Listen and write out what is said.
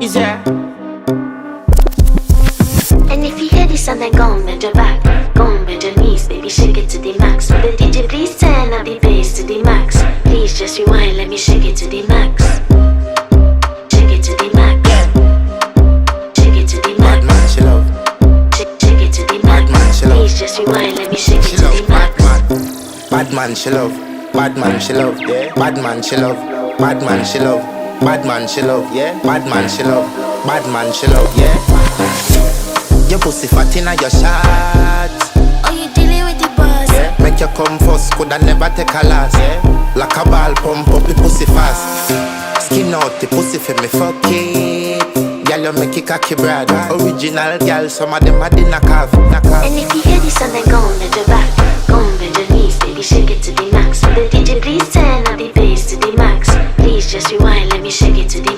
Is there? And if you hear this and then go on bend your back, go on bend your knees, baby shake it to the max. Will the DJ please turn up the bass to the max? Please just rewind, let me shake it to the max. Shake it to the max. Shake it to the max. Bad man, she love. Shake it to the max. Bad man, she love. Please just rewind, let me shake it She to love. the max. Bad man, she love. Bad man, she love. Yeah. Bad man, she love. Bad man, she love. Bad man, she love. Yeah. Bad man, she love. Bad man, she love. Yeah. Your pussy fat inna your shots. Oh, you dealing with the boss? Yeah. Make you come first, coulda never take a last. Yeah. Like a ball pump up the pussy fast. Skin out the pussy for me fuck it. Girl, you make it cocky brother. Original girl, some of them a the knock off. And if you hear this and then go on bend your back, go on bend your knees, baby shake it to the max. Will the DJ please turn up the bass to the max? Please just rewind, let me shake it to the max.